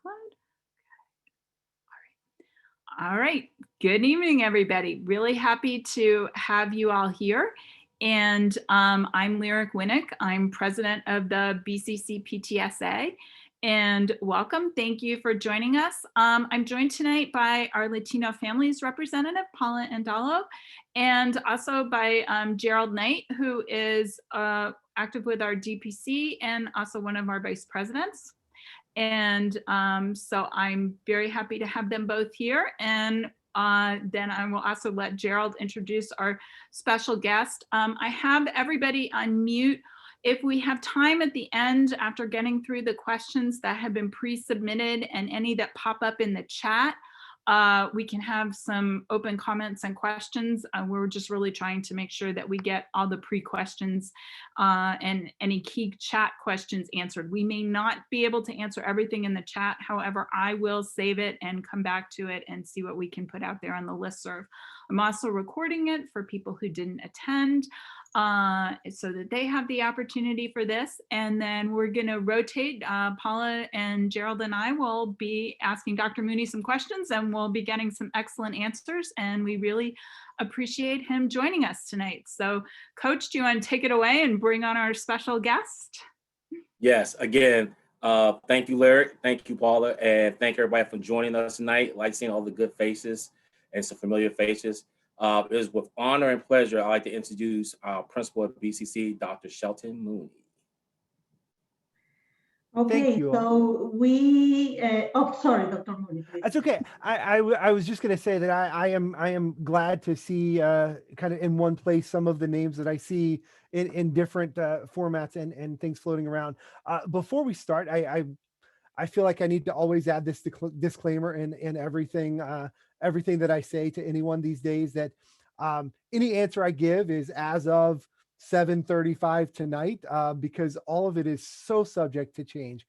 loud? All right. Good evening, everybody. Really happy to have you all here. And I'm Lyric Winnick. I'm president of the BCC PTSA. And welcome. Thank you for joining us. I'm joined tonight by our Latino families representative, Paula Andalo, and also by Gerald Knight, who is active with our DPC and also one of our vice presidents. And so I'm very happy to have them both here. And then I will also let Gerald introduce our special guest. I have everybody on mute. If we have time at the end, after getting through the questions that have been pre-submitted and any that pop up in the chat, we can have some open comments and questions. We're just really trying to make sure that we get all the pre-questions and any key chat questions answered. We may not be able to answer everything in the chat. However, I will save it and come back to it and see what we can put out there on the listserv. I'm also recording it for people who didn't attend, so that they have the opportunity for this. And then we're going to rotate. Paula and Gerald and I will be asking Dr. Mooney some questions, and we'll be getting some excellent answers. And we really appreciate him joining us tonight. So, Coach, do you want to take it away and bring on our special guest? Yes, again, thank you, Lyric. Thank you, Paula. And thank everybody for joining us tonight. Like seeing all the good faces and some familiar faces. It is with honor and pleasure I'd like to introduce our principal at BCC, Dr. Shelton Mooney. Okay, so we, sorry, Dr. Mooney, please. That's okay. I was just going to say that I am glad to see kind of in one place some of the names that I see in different formats and things floating around. Before we start, I feel like I need to always add this disclaimer in everything that I say to anyone these days, that any answer I give is as of 7:35 tonight, because all of it is so subject to change.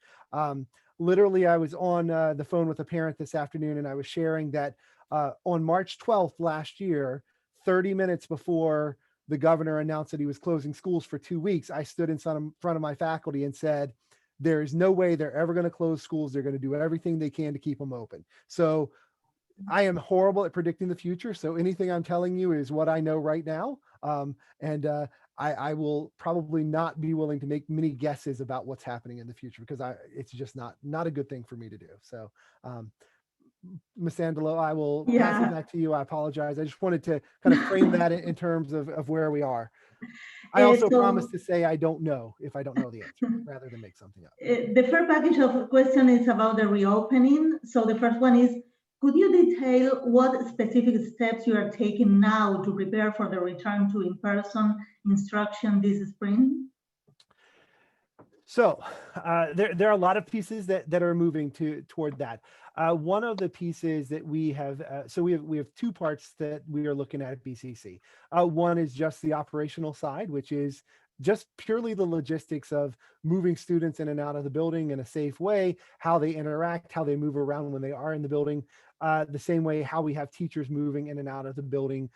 Literally, I was on the phone with a parent this afternoon, and I was sharing that on March 12th last year, 30 minutes before the governor announced that he was closing schools for 2 weeks, I stood in front of my faculty and said, there is no way they're ever going to close schools. They're going to do everything they can to keep them open. So I am horrible at predicting the future. So anything I'm telling you is what I know right now. I will probably not be willing to make many guesses about what's happening in the future, because it's just not a good thing for me to do. So, Ms. Andalo, I will pass it back to you. I apologize. I just wanted to kind of frame that in terms of where we are. I also promise to say I don't know if I don't know the answer, rather than make something up. The first package of questions is about the reopening. So the first one is, could you detail what specific steps you are taking now to prepare for the return to in-person instruction this spring? So there are a lot of pieces that are moving toward that. One of the pieces that we have, so we have two parts that we are looking at BCC. One is just the operational side, which is just purely the logistics of moving students in and out of the building in a safe way, how they interact, how they move around when they are in the building, the same way how we have teachers moving in and out of the building.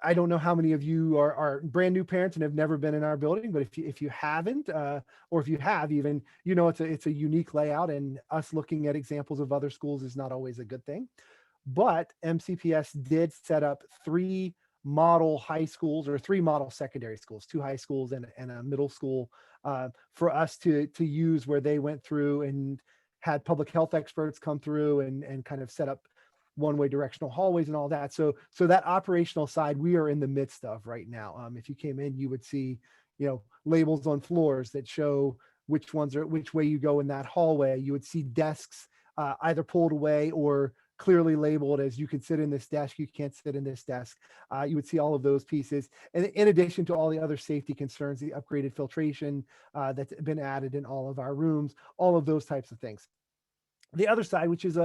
I don't know how many of you are brand new parents and have never been in our building, but if you haven't, or if you have even, you know, it's a unique layout, and us looking at examples of other schools is not always a good thing. But MCPS did set up 3 model high schools, or 3 model secondary schools, 2 high schools and a middle school, for us to use, where they went through and had public health experts come through and kind of set up one-way directional hallways and all that. So that operational side we are in the midst of right now. If you came in, you would see, you know, labels on floors that show which way you go in that hallway. You would see desks either pulled away or clearly labeled as you can sit in this desk, you can't sit in this desk. You would see all of those pieces. And in addition to all the other safety concerns, the upgraded filtration that's been added in all of our rooms, all of those types of things. The other side, which is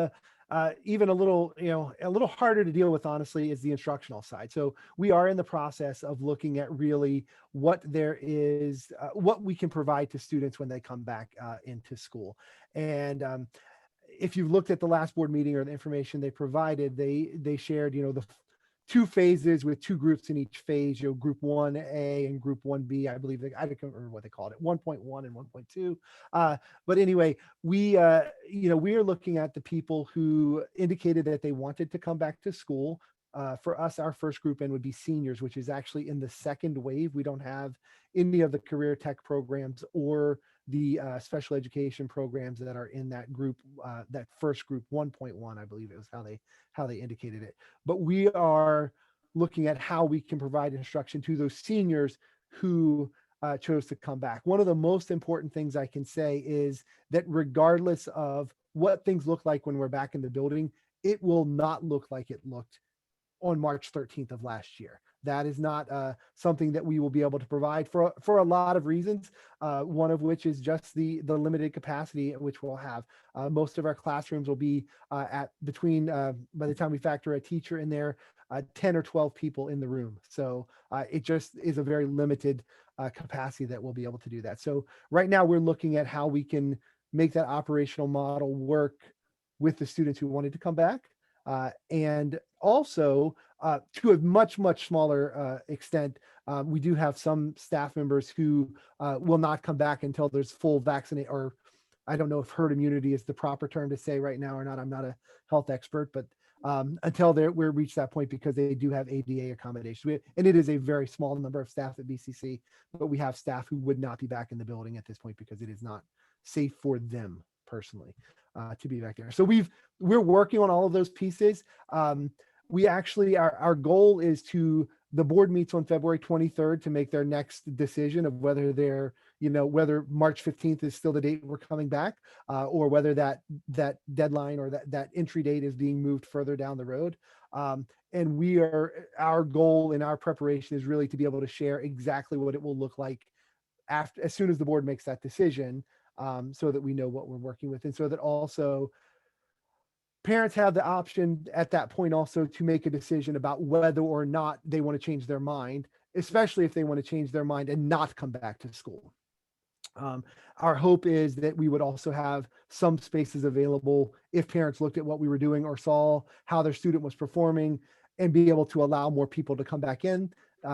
even a little harder to deal with, honestly, is the instructional side. So we are in the process of looking at really what there is, what we can provide to students when they come back into school. And if you've looked at the last board meeting or the information they provided, they shared, you know, the 2 phases with 2 groups in each phase, group 1A and group 1B, I believe. I don't remember what they called it, 1.1 and 1.2. But anyway, we are looking at the people who indicated that they wanted to come back to school. For us, our first group in would be seniors, which is actually in the second wave. We don't have any of the career tech programs or the special education programs that are in that group, that first group 1.1, I believe it was how they indicated it. But we are looking at how we can provide instruction to those seniors who chose to come back. One of the most important things I can say is that regardless of what things look like when we're back in the building, it will not look like it looked on March 13th of last year. That is not something that we will be able to provide for a lot of reasons. One of which is just the limited capacity at which we'll have. Most of our classrooms will be at between, by the time we factor a teacher in there, 10 or 12 people in the room. So it just is a very limited capacity that we'll be able to do that. So right now we're looking at how we can make that operational model work with the students who wanted to come back. And also, to a much smaller extent, we do have some staff members who will not come back until there's full vaccinate, or I don't know if herd immunity is the proper term to say right now or not. I'm not a health expert, but until we're reached that point, because they do have ADA accommodations. And it is a very small number of staff at BCC, but we have staff who would not be back in the building at this point because it is not safe for them personally to be back there. So we're working on all of those pieces. We actually, our goal is the board meets on February 23rd to make their next decision of whether whether March 15th is still the date we're coming back, or whether that deadline or that entry date is being moved further down the road. And our goal in our preparation is really to be able to share exactly what it will look like as soon as the board makes that decision, so that we know what we're working with, and so that also parents have the option at that point also to make a decision about whether or not they want to change their mind, especially if they want to change their mind and not come back to school. Our hope is that we would also have some spaces available if parents looked at what we were doing or saw how their student was performing, and be able to allow more people to come back in.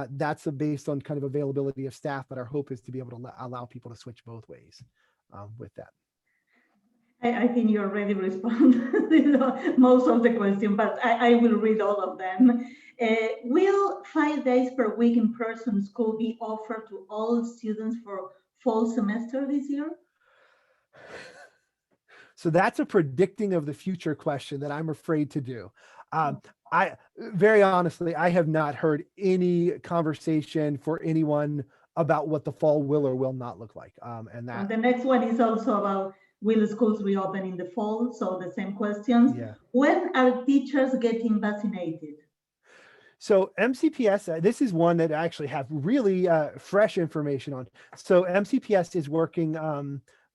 That's based on kind of availability of staff, but our hope is to be able to allow people to switch both ways with that. I think you already responded most of the question, but I will read all of them. Will 5 days per week in-person school be offered to all students for fall semester this year? So that's a predicting of the future question that I'm afraid to do. I very honestly, I have not heard any conversation for anyone about what the fall will or will not look like. And the next one is also about, will schools reopen in the fall? So the same questions. Yeah. When are teachers getting vaccinated? So MCPS, this is one that I actually have really fresh information on. So MCPS is working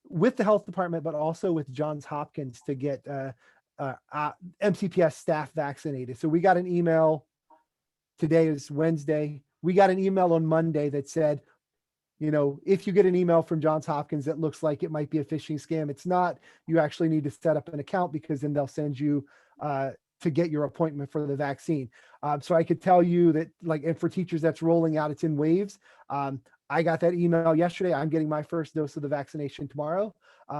with the health department, but also with Johns Hopkins to get MCPS staff vaccinated. So we got an email, today is Wednesday. We got an email on Monday that said, if you get an email from Johns Hopkins that looks like it might be a phishing scam, it's not. You actually need to set up an account, because then they'll send you to get your appointment for the vaccine. So I could tell you that, and for teachers that's rolling out, it's in waves. I got that email yesterday. I'm getting my first dose of the vaccination tomorrow.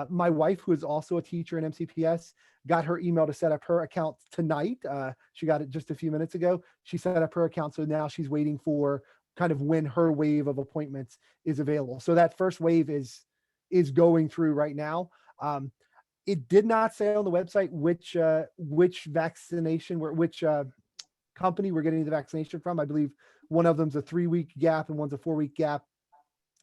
My wife, who is also a teacher in MCPS, got her email to set up her account tonight. She got it just a few minutes ago. She set up her account. So now she's waiting for kind of when her wave of appointments is available. So that first wave is going through right now. It did not say on the website which vaccination, which company we're getting the vaccination from. I believe one of them's a 3-week gap and one's a 4-week gap.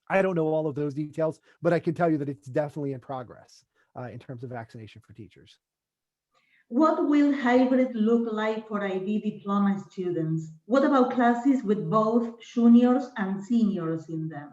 I don't know all of those details, but I can tell you that it's definitely in progress in terms of vaccination for teachers. What will hybrid look like for IB diploma students? What about classes with both juniors and seniors in them?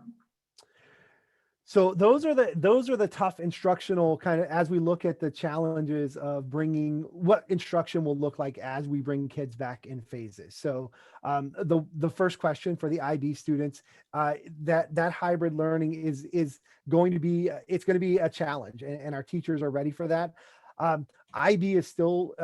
So those are the tough instructional kind of, as we look at the challenges of bringing what instruction will look like as we bring kids back in phases. So the first question for the IB students, that hybrid learning is going to be, it's going to be a challenge, and our teachers are ready for that. IB is still,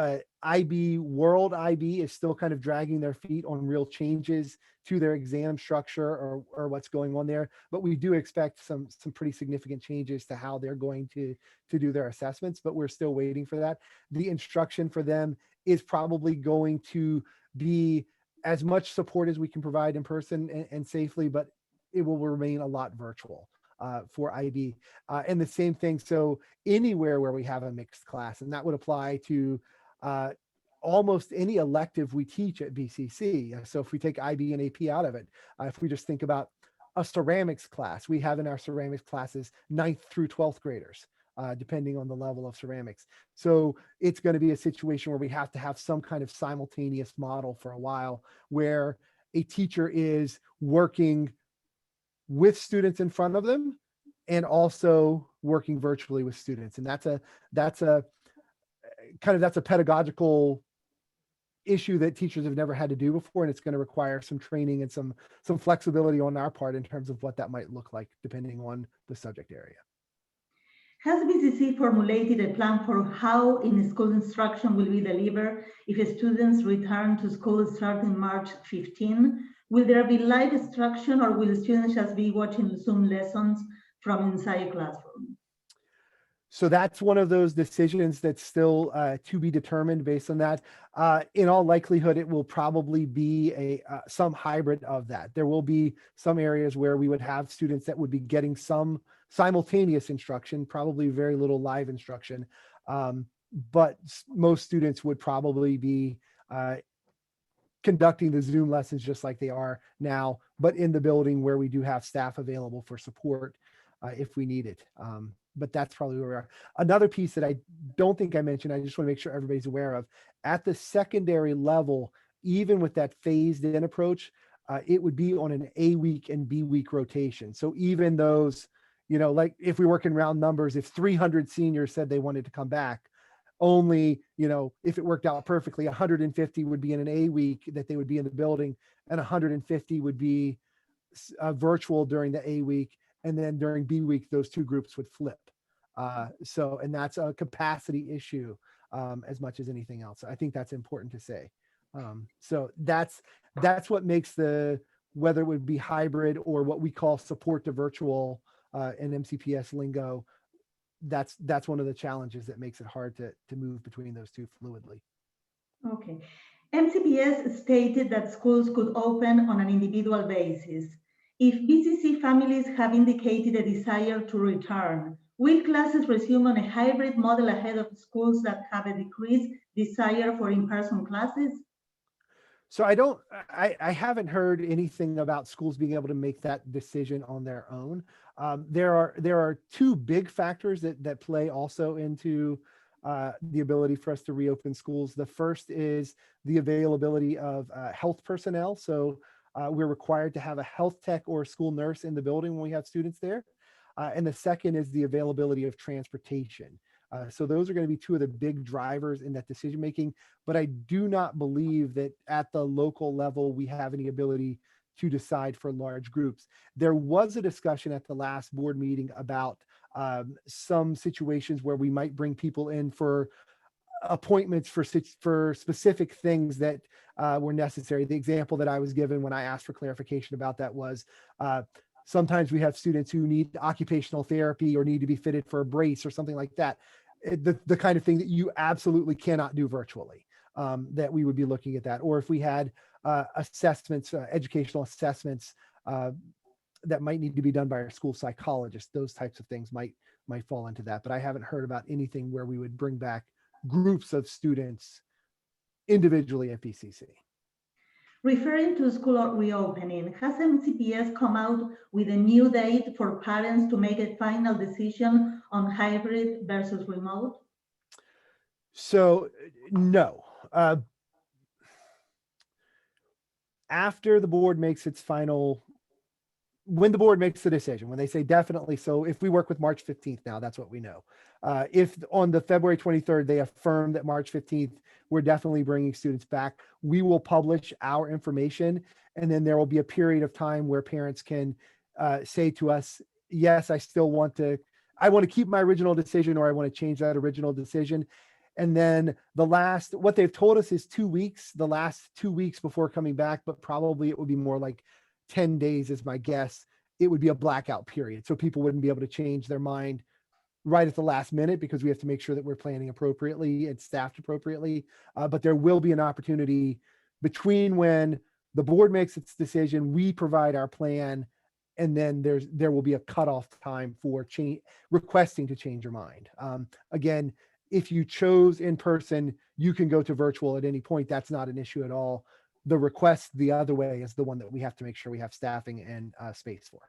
World IB is still kind of dragging their feet on real changes to their exam structure or what's going on there. But we do expect some pretty significant changes to how they're going to do their assessments, but we're still waiting for that. The instruction for them is probably going to be as much support as we can provide in person and safely, but it will remain a lot virtual for IB. And the same thing, so anywhere where we have a mixed class, and that would apply to almost any elective we teach at BCC. So if we take IB and AP out of it, if we just think about a ceramics class, we have in our ceramics classes 9th through 12th graders, depending on the level of ceramics. So it's going to be a situation where we have to have some kind of simultaneous model for a while, where a teacher is working with students in front of them and also working virtually with students. And that's a pedagogical issue that teachers have never had to do before. And it's going to require some training and some flexibility on our part in terms of what that might look like, depending on the subject area. Has BCC formulated a plan for how in-school instruction will be delivered if students return to school starting March 15? Will there be live instruction, or will students just be watching Zoom lessons from inside a classroom? So that's one of those decisions that's still to be determined based on that. In all likelihood, it will probably be some hybrid of that. There will be some areas where we would have students that would be getting some simultaneous instruction, probably very little live instruction, but most students would probably be conducting the Zoom lessons just like they are now, but in the building where we do have staff available for support if we need it. But that's probably where we are. Another piece that I don't think I mentioned, I just want to make sure everybody's aware of, at the secondary level, even with that phased in approach, it would be on an A week and B week rotation. So even those, like if we work in round numbers, if 300 seniors said they wanted to come back, only, if it worked out perfectly, 150 would be in an A week that they would be in the building, and 150 would be virtual during the A week. And then during B week, those two groups would flip. And that's a capacity issue as much as anything else. I think that's important to say. So that's what makes whether it would be hybrid or what we call support to virtual in MCPS lingo, that's one of the challenges that makes it hard to move between those two fluidly. Okay. MCPS stated that schools could open on an individual basis. If BCC families have indicated a desire to return, will classes resume on a hybrid model ahead of schools that have a decreased desire for in-person classes? So I haven't heard anything about schools being able to make that decision on their own. There are two big factors that play also into the ability for us to reopen schools. The first is the availability of health personnel. So we're required to have a health tech or a school nurse in the building when we have students there. And the second is the availability of transportation. So those are going to be two of the big drivers in that decision making. But I do not believe that at the local level we have any ability to decide for large groups. There was a discussion at the last board meeting about some situations where we might bring people in for appointments for specific things that were necessary. The example that I was given when I asked for clarification about that was sometimes we have students who need occupational therapy or need to be fitted for a brace or something like that. The kind of thing that you absolutely cannot do virtually, that we would be looking at that. Or if we had assessments, educational assessments that might need to be done by our school psychologist, those types of things might fall into that. But I haven't heard about anything where we would bring back groups of students individually at BCC. Referring to school reopening, has MCPS come out with a new date for parents to make a final decision on hybrid versus remote? So no. After the board makes its final, when the board makes the decision, when they say definitely, so if we work with March 15th now, that's what we know. If on the February 23rd, they affirm that March 15th, we're definitely bringing students back, we will publish our information. And then there will be a period of time where parents can say to us, yes, I still want to, I want to keep my original decision or I want to change that original decision. And then what they've told us is 2 weeks, the last 2 weeks before coming back, but probably it would be more like 10 days is my guess. It would be a blackout period. So people wouldn't be able to change their mind right at the last minute because we have to make sure that we're planning appropriately and staffed appropriately. But there will be an opportunity between when the board makes its decision, we provide our plan, and then there will be a cutoff time for requesting to change your mind. Again, if you chose in person, you can go to virtual at any point. That's not an issue at all. The request the other way is the one that we have to make sure we have staffing and space for.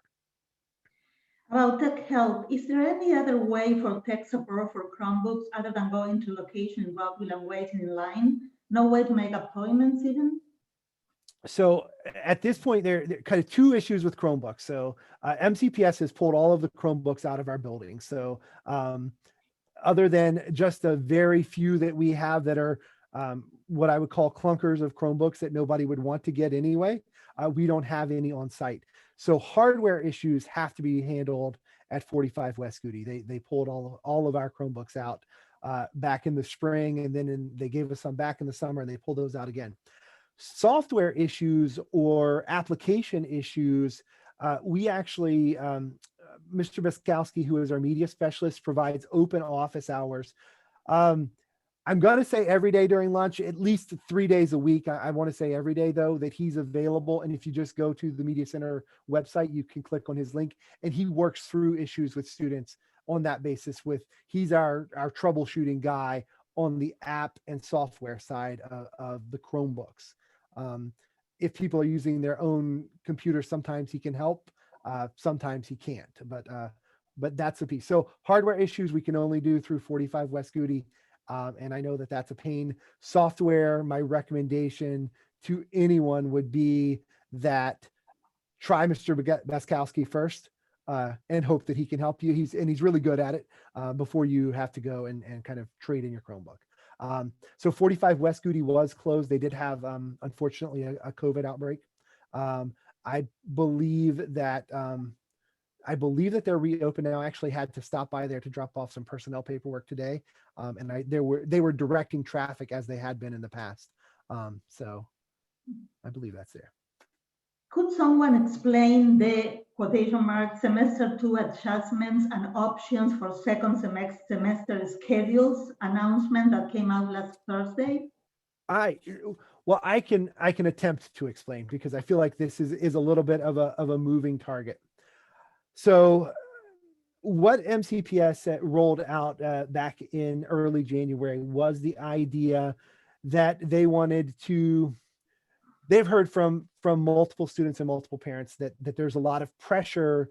About tech help, is there any other way for tech support for Chromebooks other than going to location in Rockville and waiting in line? No way to make appointments even? So at this point, there are kind of two issues with Chromebooks. So MCPS has pulled all of the Chromebooks out of our building. So other than just a very few that we have that are what I would call clunkers of Chromebooks that nobody would want to get anyway, we don't have any on site. So hardware issues have to be handled at 45 West Goody. They pulled all of our Chromebooks out back in the spring, and then they gave us some back in the summer, and they pulled those out again. Software issues or application issues, we actually, Mr. Biskowski, who is our media specialist, provides open office hours. I'm going to say every day during lunch, at least 3 days a week. I want to say every day, though, that he's available. And if you just go to the Media Center website, you can click on his link, and he works through issues with students on that basis. He's our troubleshooting guy on the app and software side of the Chromebooks. If people are using their own computer, sometimes he can help, sometimes he can't, but that's a piece. So hardware issues we can only do through 45 West Goody. And I know that that's a pain. Software, my recommendation to anyone would be that try Mr. Baskowski first and hope that he can help you. He's really good at it before you have to go and kind of trade in your Chromebook. So 45 West Goody was closed. They did have, unfortunately, a COVID outbreak. I believe that they're reopened now. I actually had to stop by there to drop off some personnel paperwork today. And they were directing traffic as they had been in the past. So I believe that's there. Could someone explain the quotation mark semester 2 adjustments and options for second semester schedules announcement that came out last Thursday? I can attempt to explain because I feel like this is a little bit of a moving target. So what MCPS rolled out back in early January was the idea that they've heard from multiple students and multiple parents that there's a lot of pressure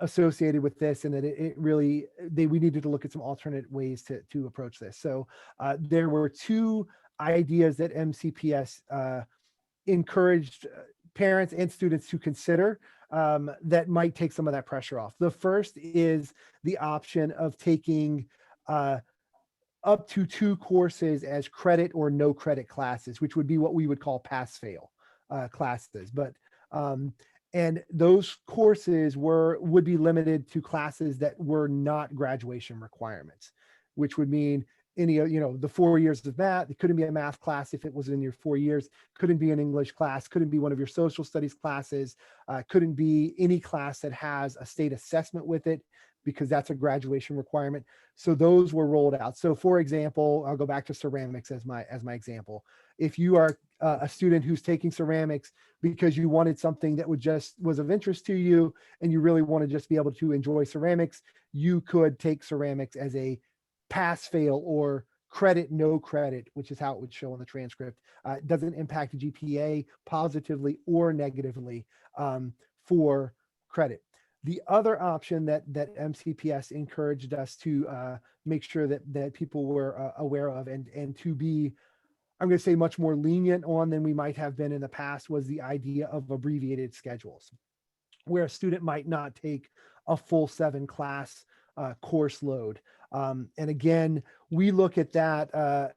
associated with this, and that we needed to look at some alternate ways to approach this. So there were two ideas that MCPS encouraged parents and students to consider that might take some of that pressure off. The first is the option of taking up to 2 courses as credit or no credit classes, which would be what we would call pass-fail classes. But and those courses would be limited to classes that were not graduation requirements, which would mean the 4 years of math. It couldn't be a math class if it was in your 4 years, couldn't be an English class, couldn't be one of your social studies classes, couldn't be any class that has a state assessment with it, because that's a graduation requirement. So those were rolled out. So for example, I'll go back to ceramics as my example. If you are a student who's taking ceramics because you wanted something that was of interest to you, and you really want to just be able to enjoy ceramics, you could take ceramics as a pass fail or credit, no credit, which is how it would show on the transcript. It doesn't impact the GPA positively or negatively for credit. The other option that MCPS encouraged us to make sure that people were aware of and to be, I'm going to say, much more lenient on than we might have been in the past, was the idea of abbreviated schedules, where a student might not take a full 7 class course load. And again, we look at that.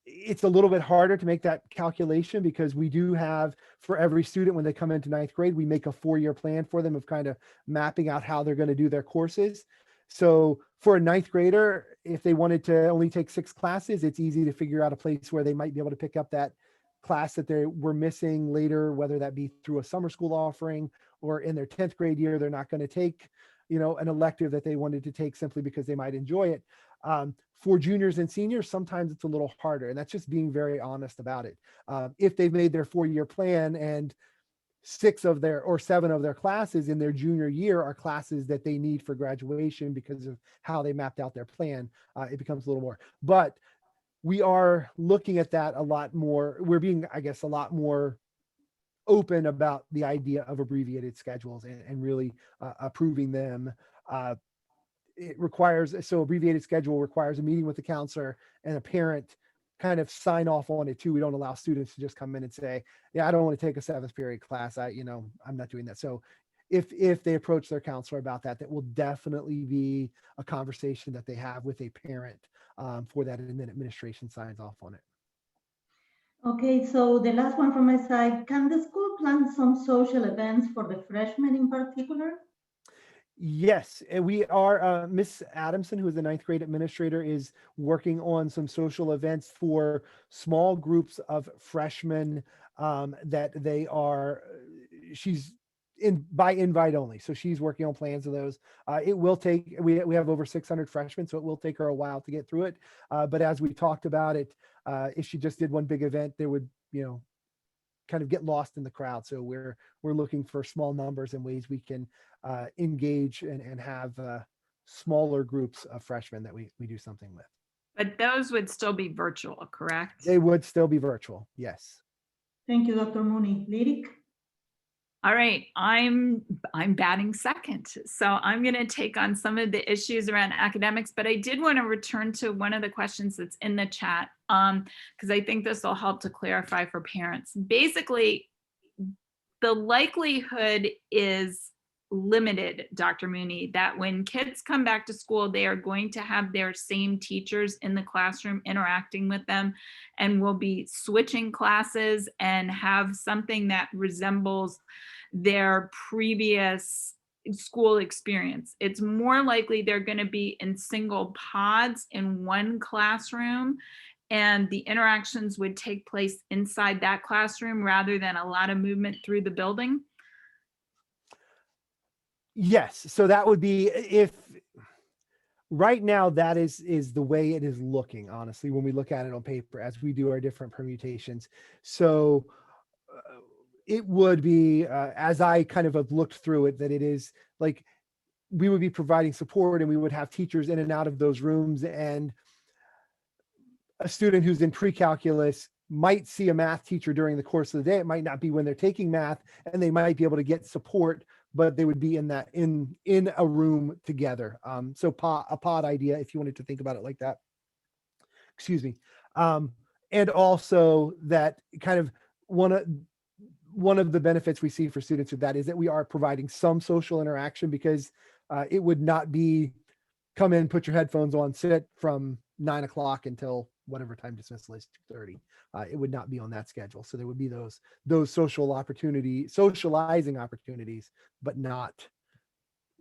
It's a little bit harder to make that calculation because we do have, for every student when they come into 9th grade, we make a 4-year plan for them of kind of mapping out how they're going to do their courses. So for a ninth grader, if they wanted to only take 6 classes, it's easy to figure out a place where they might be able to pick up that class that they were missing later, whether that be through a summer school offering or in their 10th grade year, they're not going to take, an elective that they wanted to take simply because they might enjoy it. For juniors and seniors, sometimes it's a little harder, and that's just being very honest about it. If they've made their 4-year plan and 7 of their classes in their junior year are classes that they need for graduation because of how they mapped out their plan, it becomes a little more. But we are looking at that a lot more. We're being, I guess, a lot more open about the idea of abbreviated schedules and really approving them. Abbreviated schedule requires a meeting with the counselor and a parent kind of sign off on it too. We don't allow students to just come in and say, yeah, I don't want to take a 7th period class. I'm not doing that. So if they approach their counselor about that, that will definitely be a conversation that they have with a parent for that, and then administration signs off on it. Okay, so the last one from my side, can the school plan some social events for the freshmen in particular? Yes, and we are, Miss Adamson, who is the 9th grade administrator, is working on some social events for small groups of freshmen that they are, she's by invite only. So she's working on plans of those. It will take, we have over 600 freshmen, so it will take her a while to get through it. But as we talked about it, if she just did one big event, there would, kind of get lost in the crowd. So we're looking for small numbers and ways we can engage and have smaller groups of freshmen that we do something with. But those would still be virtual, correct? They would still be virtual. Yes. Thank you, Dr. Mooney. Lyric? All right, I'm batting second. So I'm going to take on some of the issues around academics, but I did want to return to one of the questions that's in the chat because I think this will help to clarify for parents. Basically, the likelihood is limited, Dr. Mooney, that when kids come back to school, they are going to have their same teachers in the classroom interacting with them, and will be switching classes and have something that resembles their previous school experience. It's more likely they're going to be in single pods in one classroom, and the interactions would take place inside that classroom rather than a lot of movement through the building. Yes. So that would be, if right now that is the way it is looking, honestly, when we look at it on paper as we do our different permutations. So it would be, as I kind of have looked through it, that it is like we would be providing support and we would have teachers in and out of those rooms, and a student who's in pre-calculus might see a math teacher during the course of the day. It might not be when they're taking math, and they might be able to get support, but they would be in a room together. So a pod idea, if you wanted to think about it like that. Excuse me. And also that kind of one of the benefits we see for students with that is that we are providing some social interaction, because it would not be come in, put your headphones on, sit from 9 o'clock until whatever time dismissal is, 2:30. It would not be on that schedule. So there would be those socializing opportunities, but not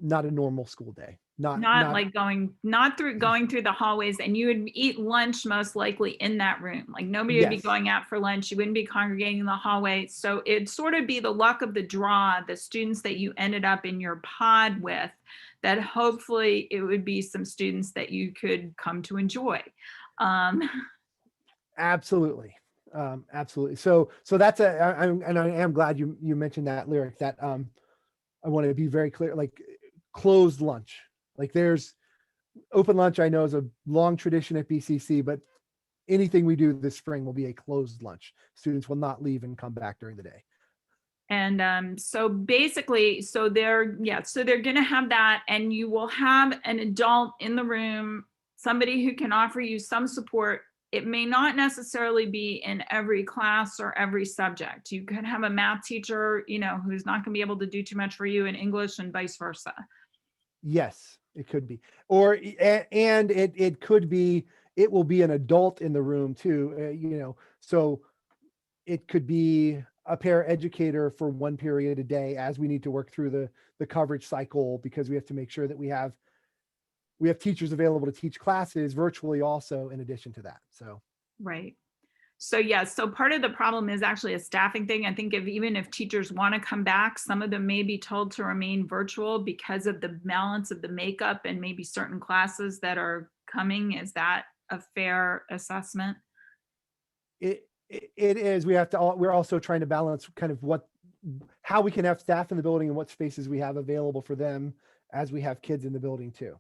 a normal school day. Not Like going through the hallways, and you would eat lunch most likely in that room. Like nobody would be Yes. going out for lunch. You wouldn't be congregating in the hallway. So it'd sort of be the luck of the draw, the students that you ended up in your pod with, that hopefully it would be some students that you could come to enjoy. Absolutely. Absolutely. So that's I am glad you mentioned that, Lyric, that I want to be very clear, like closed lunch. Like there's open lunch, I know is a long tradition at BCC, but anything we do this spring will be a closed lunch. Students will not leave and come back during the day. And so basically, so they're going to have that, and you will have an adult in the room, somebody who can offer you some support. It may not necessarily be in every class or every subject. You could have a math teacher, who's not going to be able to do too much for you in English, and vice versa. Yes, it could be. And it could be, it will be an adult in the room too, so it could be a paraeducator for one period a day as we need to work through the coverage cycle, because we have to make sure that we have we have teachers available to teach classes virtually also in addition to that. So. Right. So yes, so part of the problem is actually a staffing thing. I think even if teachers want to come back, some of them may be told to remain virtual because of the balance of the makeup and maybe certain classes that are coming. Is that a fair assessment? It is. We're also trying to balance kind of how we can have staff in the building and what spaces we have available for them as we have kids in the building too.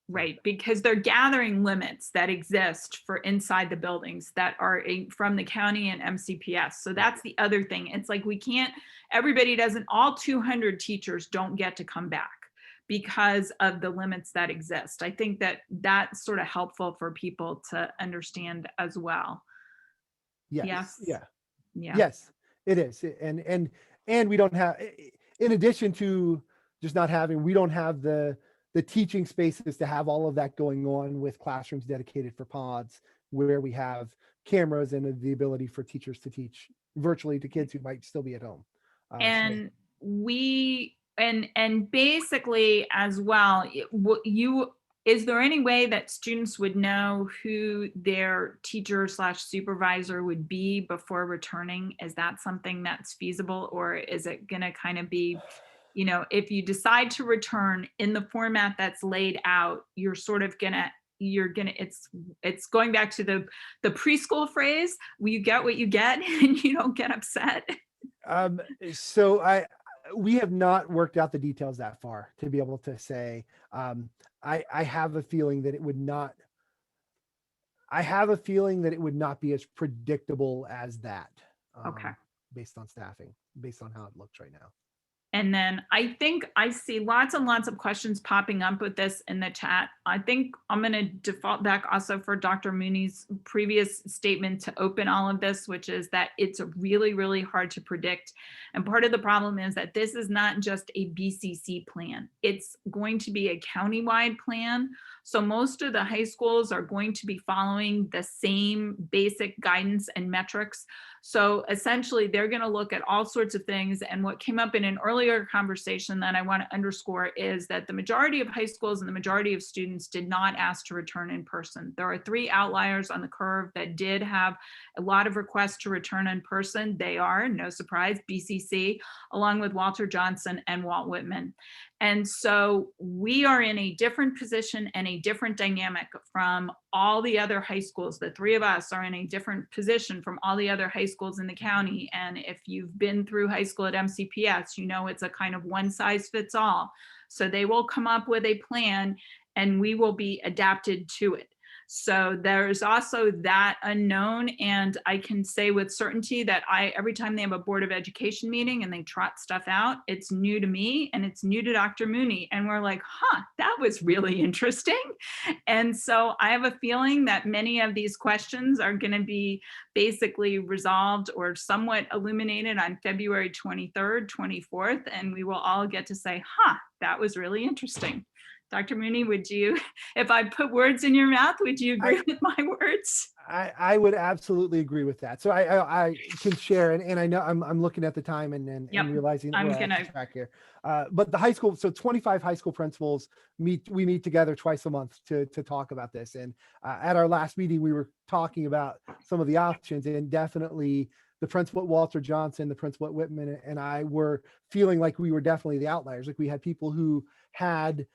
Right, because they're gathering limits that exist for inside the buildings that are from the county and MCPS. So that's the other thing. It's like all 200 teachers don't get to come back because of the limits that exist. I think that that's sort of helpful for people to understand as well. Yes. Yeah. Yeah. Yes, it is. And we don't have, in addition to just not having, we don't have the teaching spaces to have all of that going on with classrooms dedicated for pods where we have cameras and the ability for teachers to teach virtually to kids who might still be at home. And and basically as well, is there any way that students would know who their teacher / supervisor would be before returning? Is that something that's feasible, or is it going to kind of be, if you decide to return in the format that's laid out, you're sort of it's going back to the preschool phrase, you get what you get and you don't get upset. So we have not worked out the details that far to be able to say. I have a feeling that it would not. I have a feeling that it would not be as predictable as that. Okay. Based on staffing, based on how it looks right now. And then I think I see lots and lots of questions popping up with this in the chat. I think I'm going to default back also for Dr. Mooney's previous statement to open all of this, which is that it's really, really hard to predict. And part of the problem is that this is not just a BCC plan. It's going to be a countywide plan. So most of the high schools are going to be following the same basic guidance and metrics. So essentially, they're going to look at all sorts of things. And what came up in an earlier conversation that I want to underscore is that the majority of high schools and the majority of students did not ask to return in person. There are 3 outliers on the curve that did have a lot of requests to return in person. They are, no surprise, BCC, along with Walter Johnson and Walt Whitman. And so we are in a different position and a different dynamic from all the other high schools. The 3 of us are in a different position from all the other high schools in the county. And if you've been through high school at MCPS, it's a kind of one size fits all. So they will come up with a plan and we will be adapted to it. So there's also that unknown. And I can say with certainty that every time they have a Board of Education meeting and they trot stuff out, it's new to me and it's new to Dr. Mooney. And we're like, that was really interesting. And so I have a feeling that many of these questions are going to be basically resolved or somewhat illuminated on February 23rd, 24th. And we will all get to say, that was really interesting. Dr. Mooney, if I put words in your mouth, would you agree with my words? I would absolutely agree with that. So I can share, and I know I'm looking at the time and realizing that we're off the track here. But the high school, so 25 high school principals we meet together twice a month to talk about this. And at our last meeting, we were talking about some of the options, and definitely the principal at Walter Johnson, the principal at Whitman, and I were feeling like we were definitely the outliers. Like we had people who had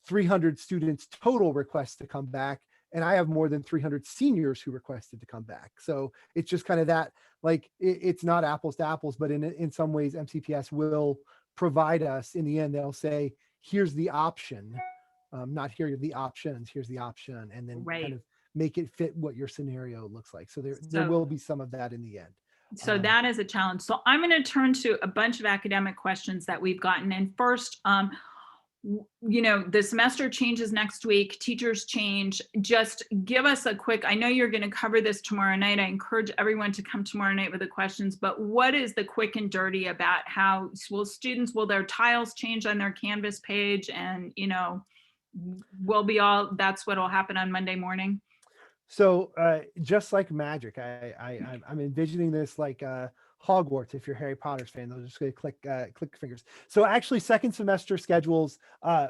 300 students total requests to come back. And I have more than 300 seniors who requested to come back. So it's just kind of that, like, it's not apples to apples, but in some ways, MCPS will provide us, in the end, they'll say, here's the option, not here are the options, here's the option, and then kind of make it fit what your scenario looks like. So there will be some of that in the end. So that is a challenge. So I'm going to turn to a bunch of academic questions that we've gotten. And first, the semester changes next week, teachers change. Just give us a quick, I know you're going to cover this tomorrow night. I encourage everyone to come tomorrow night with the questions, but what is the quick and dirty about how will their tiles change on their Canvas page? And, that's what will happen on Monday morning? So just like magic, I'm envisioning this like Hogwarts. If you're a Harry Potter's fan, those are just going to click fingers. So actually, second semester schedules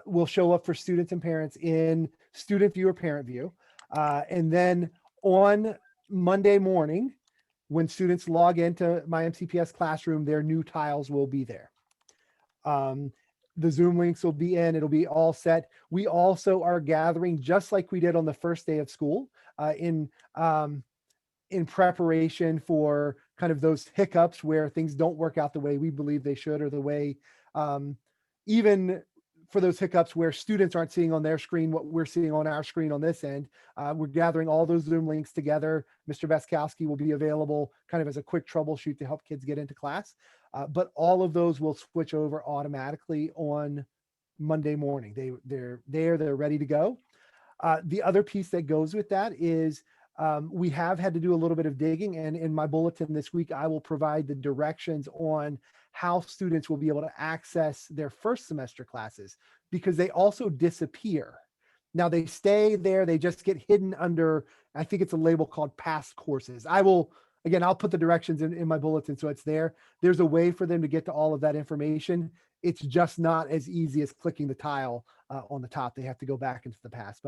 will show up for students and parents in student view or parent view. And then on Monday morning, when students log into my MCPS classroom, their new tiles will be there. The Zoom links will be in, it'll be all set. We also are gathering, just like we did on the first day of school, in preparation for kind of those hiccups where things don't work out the way we believe they should, or the way, even for those hiccups where students aren't seeing on their screen what we're seeing on our screen on this end. We're gathering all those Zoom links together. Mr. Beskowski will be available kind of as a quick troubleshoot to help kids get into class. But all of those will switch over automatically on Monday morning. They're ready to go. The other piece that goes with that is we have had to do a little bit of digging, and in my bulletin this week, I will provide the directions on how students will be able to access their first semester classes, because they also disappear. Now they stay there, they just get hidden under, I think it's a label called past courses. I'll put the directions in my bulletin so it's there. There's a way for them to get to all of that information. It's just not as easy as clicking the tile on the top. They have to go back into the past.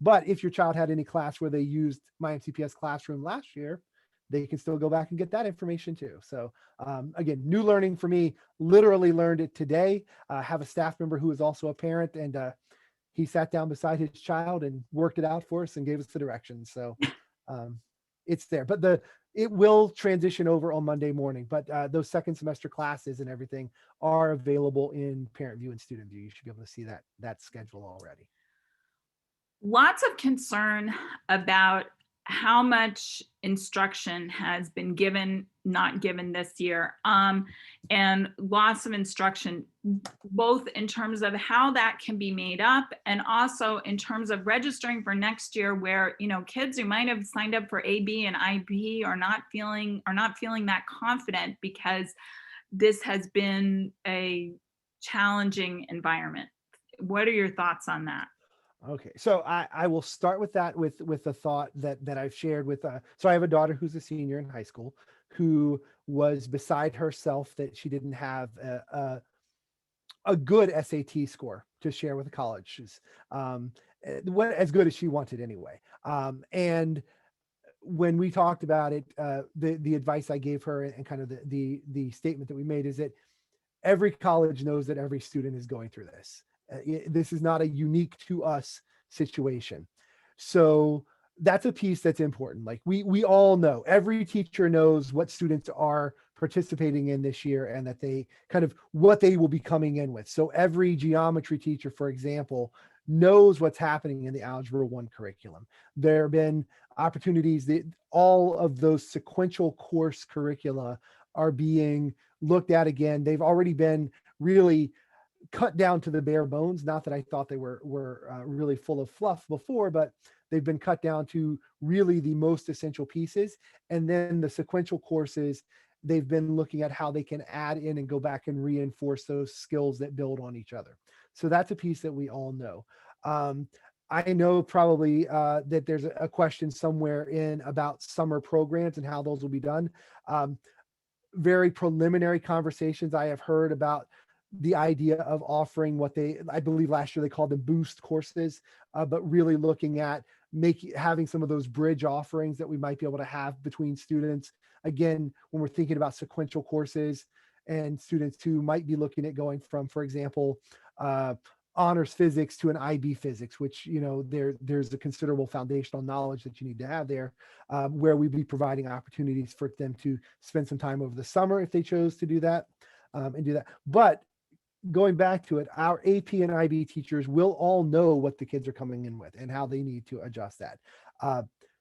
But if your child had any class where they used my MCPS classroom last year, they can still go back and get that information too. So again, new learning for me. Literally learned it today. Have a staff member who is also a parent, and he sat down beside his child and worked it out for us and gave us the directions. So it's there. But it will transition over on Monday morning, but those second semester classes and everything are available in parent view and student view. You should be able to see that schedule already. Lots of concern about how much instruction has been given, not given this year, and lots of instruction, both in terms of how that can be made up, and also in terms of registering for next year, where kids who might have signed up for AB and IB are not feeling that confident because this has been a challenging environment. What are your thoughts on that? Okay, so I will start with that with a thought that I've shared with. So I have a daughter who's a senior in high school who was beside herself that she didn't have a good SAT score to share with the college. She's as good as she wanted anyway. And when we talked about it, the advice I gave her and kind of the statement that we made is that every college knows that every student is going through this. This is not a unique to us situation. So that's a piece that's important. Like we all know, every teacher knows what students are participating in this year, and that they kind of what they will be coming in with. So every geometry teacher, for example, knows what's happening in the Algebra 1 curriculum. There have been opportunities that all of those sequential course curricula are being looked at again. They've already been really cut down to the bare bones. Not that I thought they were really full of fluff before, but they've been cut down to really the most essential pieces. And then the sequential courses, they've been looking at how they can add in and go back and reinforce those skills that build on each other. So that's a piece that we all know. I know probably that there's a question somewhere in about summer programs and how those will be done. Very preliminary conversations I have heard about the idea of offering what I believe last year they called them boost courses, but really looking at having some of those bridge offerings that we might be able to have between students. Again, when we're thinking about sequential courses and students who might be looking at going from, for example, honors physics to an IB physics, which, there's a considerable foundational knowledge that you need to have there, where we'd be providing opportunities for them to spend some time over the summer if they chose to do that, and do that. But going back to it, our AP and IB teachers will all know what the kids are coming in with and how they need to adjust that.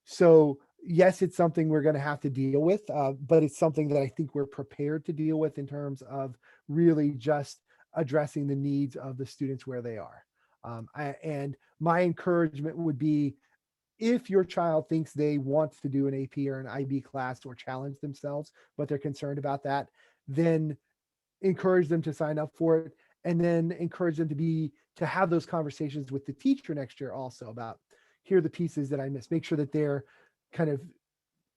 So yes, it's something we're going to have to deal with, but it's something that I think we're prepared to deal with in terms of really just addressing the needs of the students where they are. And my encouragement would be, if your child thinks they want to do an AP or an IB class or challenge themselves, but they're concerned about that, then encourage them to sign up for it, and then encourage them to have those conversations with the teacher next year also about, here are the pieces that I missed. Make sure that they're kind of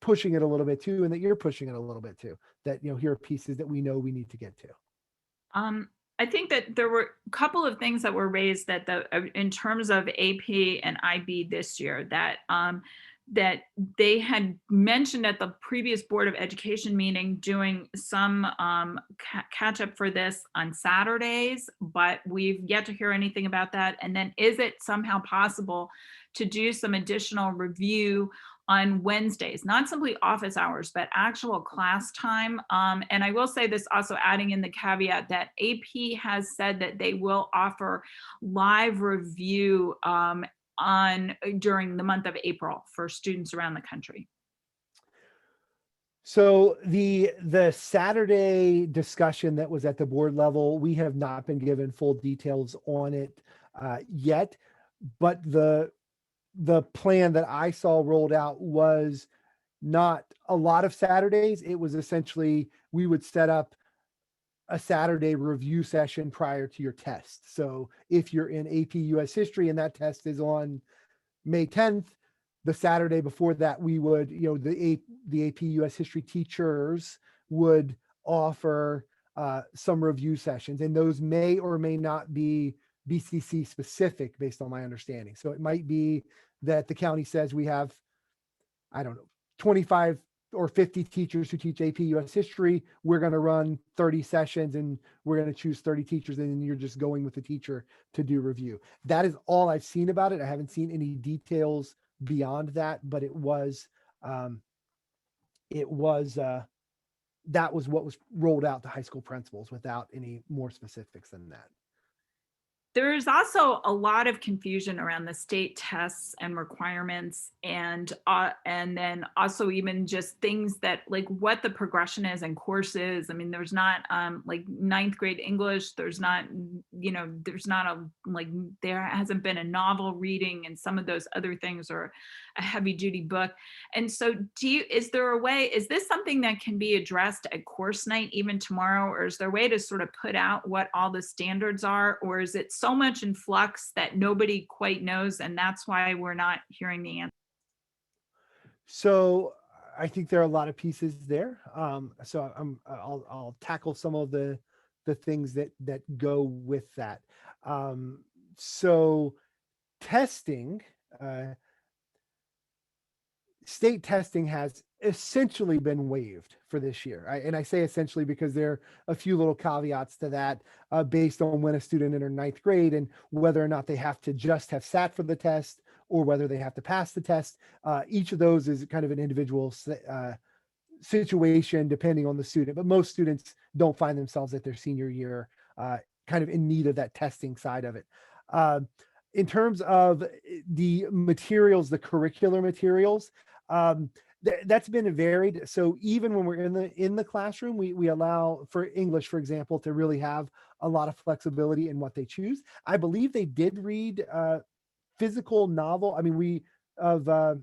pushing it a little bit too, and that you're pushing it a little bit too, that, here are pieces that we know we need to get to. I think that there were a couple of things that were raised that in terms of AP and IB this year that they had mentioned at the previous Board of Education meeting doing some catch up for this on Saturdays, but we've yet to hear anything about that. And then is it somehow possible to do some additional review on Wednesdays, not simply office hours, but actual class time? And I will say this, also adding in the caveat that AP has said that they will offer live review during the month of April for students around the country. So the Saturday discussion that was at the board level, we have not been given full details on it yet, but the plan that I saw rolled out was not a lot of Saturdays. It was essentially, we would set up a Saturday review session prior to your test. So if you're in AP US History and that test is on May 10th, the Saturday before that, we would, the AP US History teachers would offer some review sessions, and those may or may not be BCC specific based on my understanding. So it might be that the county says we have, I don't know, 25 or 50 teachers who teach AP US History. We're going to run 30 sessions and we're going to choose 30 teachers, and then you're just going with the teacher to do review. That is all I've seen about it. I haven't seen any details beyond that, but that was what was rolled out to high school principals without any more specifics than that. There is also a lot of confusion around the state tests and requirements, and then also even just things that, like, what the progression is in courses. I mean, there's not like ninth grade English. There hasn't been a novel reading, and some of those other things are a heavy duty book. And so is this something that can be addressed at course night even tomorrow, or is there a way to sort of put out what all the standards are, or is it so much in flux that nobody quite knows, and that's why we're not hearing the answer? So I think there are a lot of pieces there. So I'll tackle some of the things that go with that. So testing, state testing has essentially been waived for this year. And I say essentially because there are a few little caveats to that based on when a student entered ninth grade and whether or not they have to just have sat for the test or whether they have to pass the test. Each of those is kind of an individual situation depending on the student, but most students don't find themselves at their senior year kind of in need of that testing side of it. In terms of the materials, the curricular materials, that's been varied. So even when we're in the classroom, we allow for English, for example, to really have a lot of flexibility in what they choose. I believe they did read physical novel. I mean, the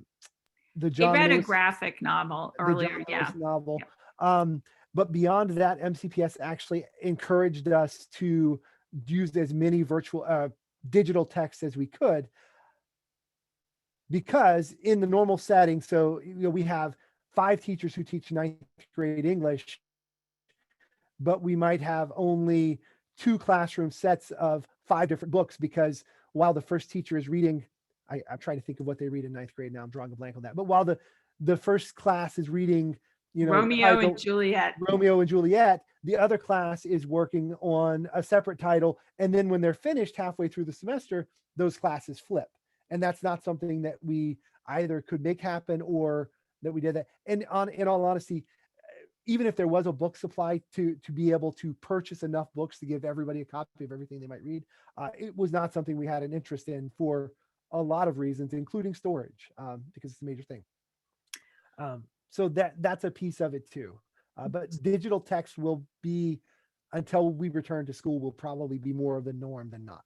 John They read Lewis, a graphic novel earlier, yeah. Novel. But beyond that, MCPS actually encouraged us to use as many virtual digital texts as we could, because in the normal setting, so we have 5 teachers who teach ninth grade English, but we might have only 2 classroom sets of 5 different books, because while the first teacher is reading, I'm trying to think of what they read in ninth grade now, I'm drawing a blank on that, but while the first class is reading, Romeo and Juliet, the other class is working on a separate title. And then when they're finished halfway through the semester, those classes flip. And that's not something that we either could make happen or that we did that. And in all honesty, even if there was a book supply to be able to purchase enough books to give everybody a copy of everything they might read, it was not something we had an interest in for a lot of reasons, including storage, because it's a major thing. So that's a piece of it too. But digital text will be, until we return to school, will probably be more of the norm than not.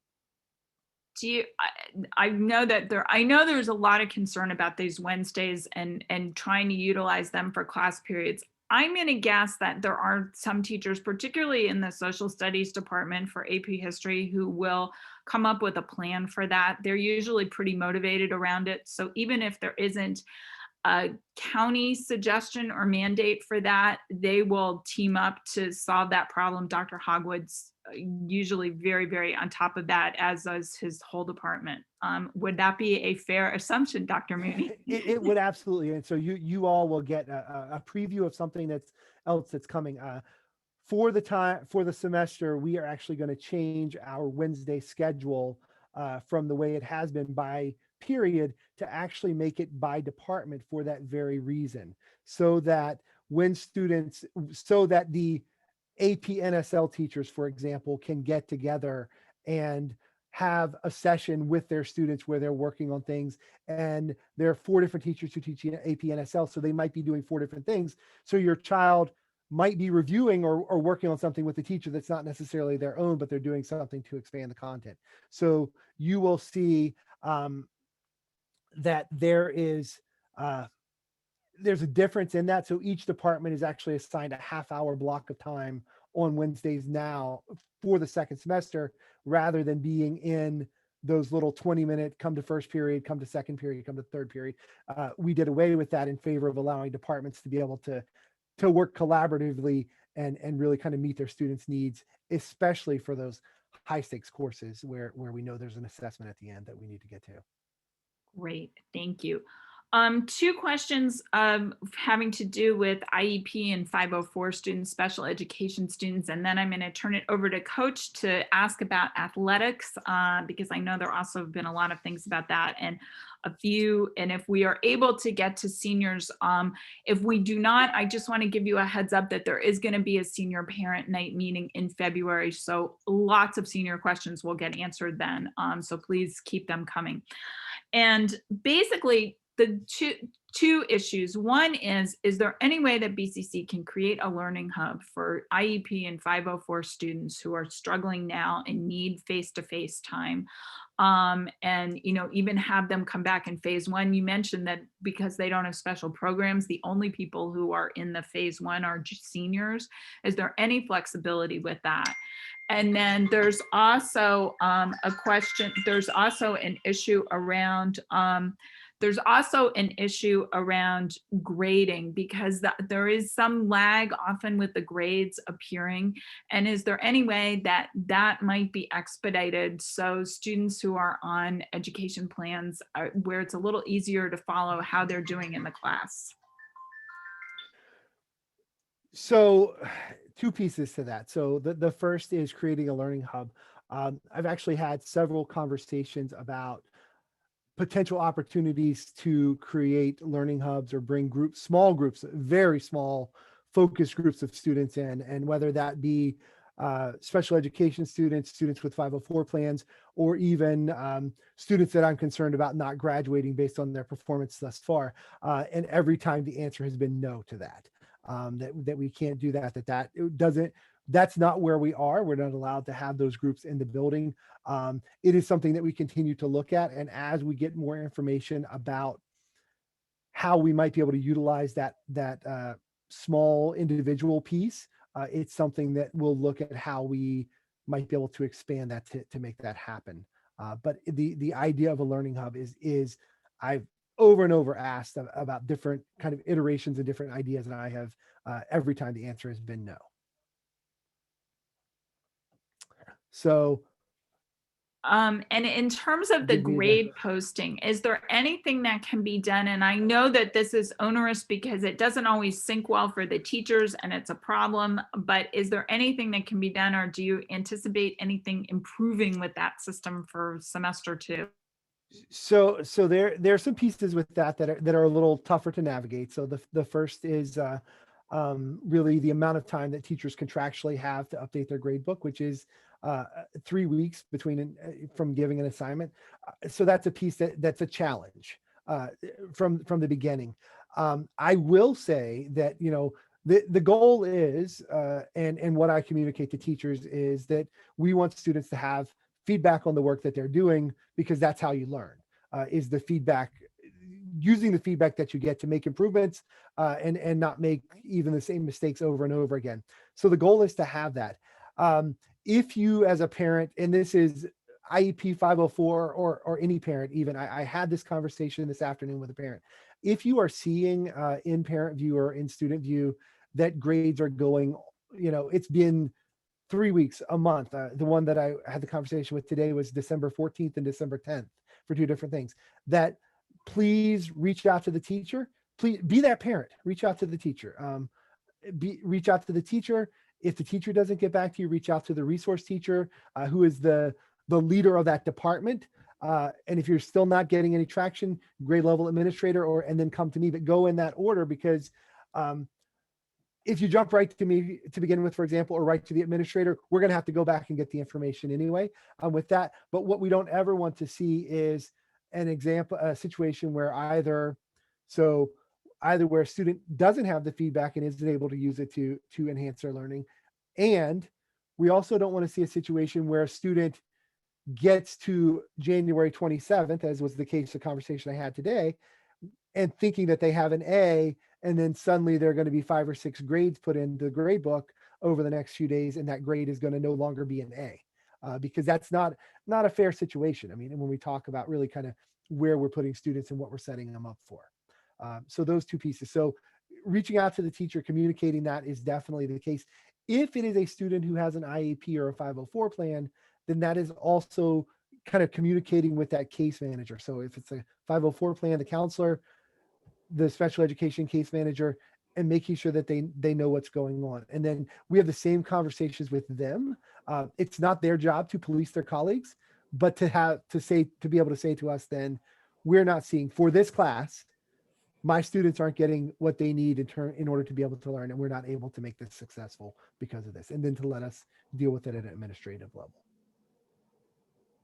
I know there's a lot of concern about these Wednesdays and trying to utilize them for class periods. I'm going to guess that there are some teachers, particularly in the social studies department for AP history, who will come up with a plan for that. They're usually pretty motivated around it. So even if there isn't a county suggestion or mandate for that, they will team up to solve that problem. Dr. Hogwood's usually very, very on top of that, as is his whole department. Would that be a fair assumption, Dr. Mooney? It would absolutely. And so you all will get a preview of something else that's coming. For the semester, we are actually going to change our Wednesday schedule from the way it has been by period to actually make it by department for that very reason, so that the AP NSL teachers, for example, can get together and have a session with their students where they're working on things. And there are 4 different teachers who teach AP NSL, so they might be doing 4 different things. So your child might be reviewing or working on something with the teacher that's not necessarily their own, but they're doing something to expand the content. So you will see that there's a difference in that. So each department is actually assigned a half-hour block of time on Wednesdays now for the second semester, rather than being in those little 20-minute come to first period, come to second period, come to third period. We did away with that in favor of allowing departments to be able to work collaboratively and really kind of meet their students' needs, especially for those high stakes courses where we know there's an assessment at the end that we need to get to. Great, thank you. 2 questions having to do with IEP and 504 students, special education students, and then I'm going to turn it over to Coach to ask about athletics, because I know there also have been a lot of things about that, and if we are able to get to seniors, if we do not, I just want to give you a heads up that there is going to be a senior parent night meeting in February, so lots of senior questions will get answered then, so please keep them coming. And basically, the two issues. One is there any way that BCC can create a learning hub for IEP and 504 students who are struggling now and need face-to-face time? And, even have them come back in phase 1. You mentioned that because they don't have special programs, the only people who are in the phase 1 are seniors. Is there any flexibility with that? And then there's also a question, there's also an issue around grading, because there is some lag often with the grades appearing. And is there any way that might be expedited so students who are on education plans where it's a little easier to follow how they're doing in the class? So 2 pieces to that. So the first is creating a learning hub. I've actually had several conversations about potential opportunities to create learning hubs or bring small groups, very small focus groups of students in, and whether that be special education students with 504 plans, or even students that I'm concerned about not graduating based on their performance thus far. And every time the answer has been no to that, that we can't do that's not where we are. We're not allowed to have those groups in the building. It is something that we continue to look at. And as we get more information about how we might be able to utilize that small individual piece, it's something that we'll look at how we might be able to expand that to make that happen. But the idea of a learning hub is I've over and over asked about different kind of iterations and different ideas, and I have every time the answer has been no. So, and in terms of the grade posting, is there anything that can be done? And I know that this is onerous because it doesn't always sync well for the teachers and it's a problem, but is there anything that can be done, or do you anticipate anything improving with that system for semester 2? So there are some pieces with that are a little tougher to navigate. So the first is really the amount of time that teachers contractually have to update their grade book, which is 3 weeks from giving an assignment. So that's a piece that's a challenge from the beginning. I will say that, the goal is, and what I communicate to teachers is that we want students to have feedback on the work that they're doing, because that's how you learn, is the feedback, using the feedback that you get to make improvements and not make even the same mistakes over and over again. So the goal is to have that. If you as a parent, and this is IEP 504 or any parent even, I had this conversation this afternoon with a parent. if you are seeing in parent view or in student view that grades are going, it's been 3 weeks, a month. The one that I had the conversation with today was December 14th and December 10th for 2 different things. That please reach out to the teacher. Please be that parent. Reach out to the teacher. Reach out to the teacher. If the teacher doesn't get back to you, reach out to the resource teacher, who is the leader of that department. And if you're still not getting any traction, grade level administrator, and then come to me, but go in that order, because if you jump right to me to begin with, for example, or right to the administrator, we're going to have to go back and get the information anyway with that. But what we don't ever want to see is a situation where either where a student doesn't have the feedback and isn't able to use it to enhance their learning. And we also don't want to see a situation where a student gets to January 27th, as was the case, the conversation I had today, and thinking that they have an A, and then suddenly there are going to be 5 or 6 grades put into the grade book over the next few days, and that grade is going to no longer be an A, because that's not a fair situation. I mean, when we talk about really kind of where we're putting students and what we're setting them up for. So those 2 pieces. So reaching out to the teacher, communicating that is definitely the case. If it is a student who has an IEP or a 504 plan, then that is also kind of communicating with that case manager. So if it's a 504 plan, the counselor, the special education case manager, and making sure that they know what's going on. And then we have the same conversations with them. It's not their job to police their colleagues, but to be able to say to us, then we're not seeing for this class, my students aren't getting what they need in order to be able to learn, and we're not able to make this successful because of this. And then to let us deal with it at an administrative level.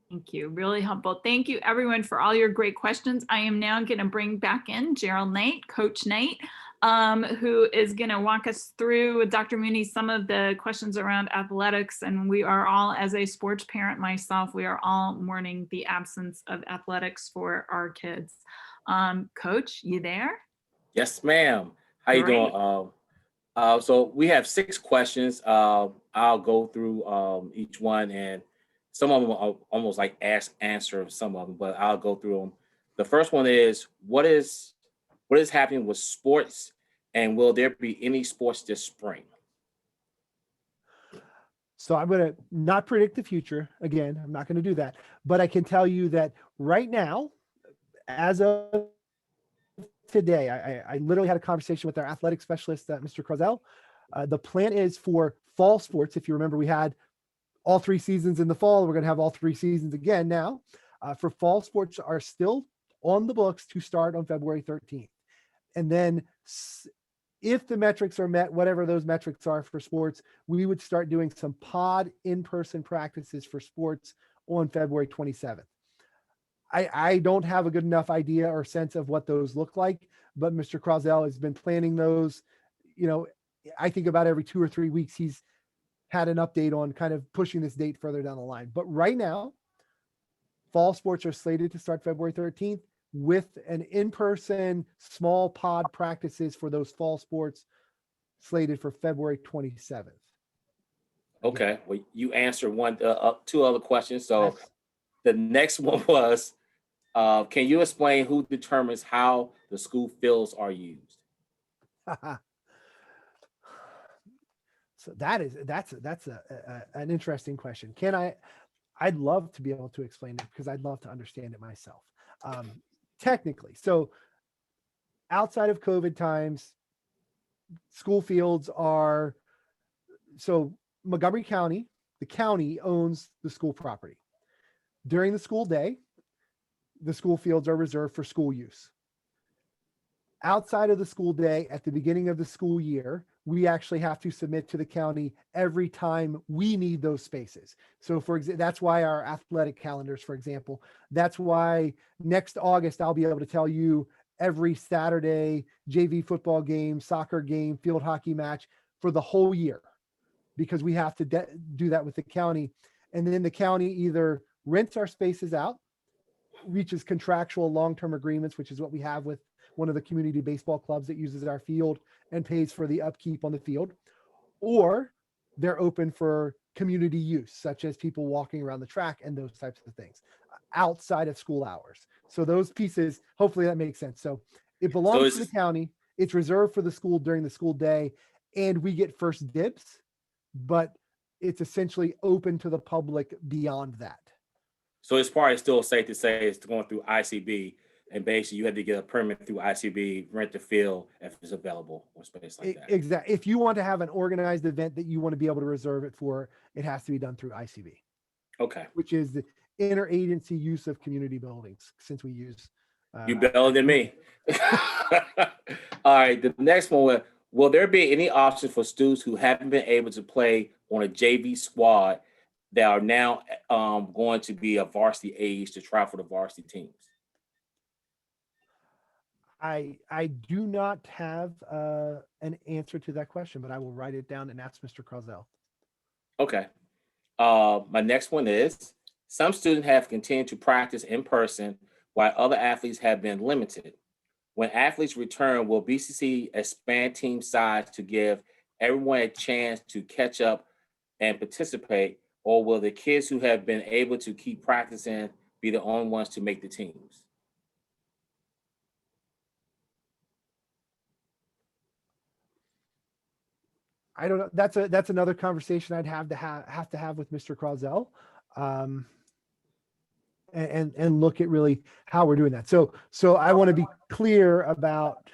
Thank you. Really helpful. Thank you, everyone, for all your great questions. I am now going to bring back in Gerald Nate, Coach Nate, who is going to walk us through with Dr. Mooney some of the questions around athletics. And we are all, as a sports parent myself, we are all mourning the absence of athletics for our kids. Coach, you there? Yes, ma'am. How you Great. doing? So we have 6 questions. I'll go through each one, and some of them are almost like answer some of them, but I'll go through them. The first one is, what is happening with sports, and will there be any sports this spring? So I'm going to not predict the future. Again, I'm not going to do that, but I can tell you that right now, as of today, I literally had a conversation with our athletic specialist, Mr. Crozel. The plan is for fall sports. If you remember, we had all 3 seasons in the fall. We're going to have all 3 seasons again now. For fall sports are still on the books to start on February 13th. And then if the metrics are met, whatever those metrics are for sports, we would start doing some pod in-person practices for sports on February 27th. I don't have a good enough idea or sense of what those look like, but Mr. Crozel has been planning those. I think about every 2 or 3 weeks, he's had an update on kind of pushing this date further down the line. But right now, fall sports are slated to start February 13th with an in-person small pod practices for those fall sports slated for February 27th. Okay, well, you answered 2 other questions. So Yes. the next one was, can you explain who determines how the school fields are used? So that's an interesting question. I'd love to be able to explain it because I'd love to understand it myself. Technically, so outside of COVID times, school fields are, so Montgomery County, the county owns the school property. During the school day, the school fields are reserved for school use. Outside of the school day, at the beginning of the school year, we actually have to submit to the county every time we need those spaces. So that's why our athletic calendars, for example, that's why next August, I'll be able to tell you every Saturday, JV football game, soccer game, field hockey match for the whole year, because we have to do that with the county. And then the county either rents our spaces out, reaches contractual long-term agreements, which is what we have with one of the community baseball clubs that uses our field and pays for the upkeep on the field, or they're open for community use, such as people walking around the track and those types of things outside of school hours. So those pieces, hopefully that makes sense. So It So belongs it's to the county. It's reserved for the school during the school day, and we get first dibs, but it's essentially open to the public beyond that. so it's probably still safe to say it's going through ICB, and basically you had to get a permit through ICB, rent the field if it's available or space like that. Exactly. If you want to have an organized event that you want to be able to reserve it for, it has to be done through ICB, Okay, which is the interagency use of community buildings, since we use. you better than me. All right, the next one. Will there be any options for students who haven't been able to play on a JV squad that are now going to be a varsity age to try for the varsity teams? I do not have an answer to that question, but I will write it down and ask Mr. Crozel. Okay. My next one is, some students have continued to practice in person while other athletes have been limited. When athletes return, will BCC expand team size to give everyone a chance to catch up and participate, or will the kids who have been able to keep practicing be the only ones to make the teams? I don't know. That's another conversation I'd have to have with Mr. Crozel, and look at really how we're doing that. So I want to be clear about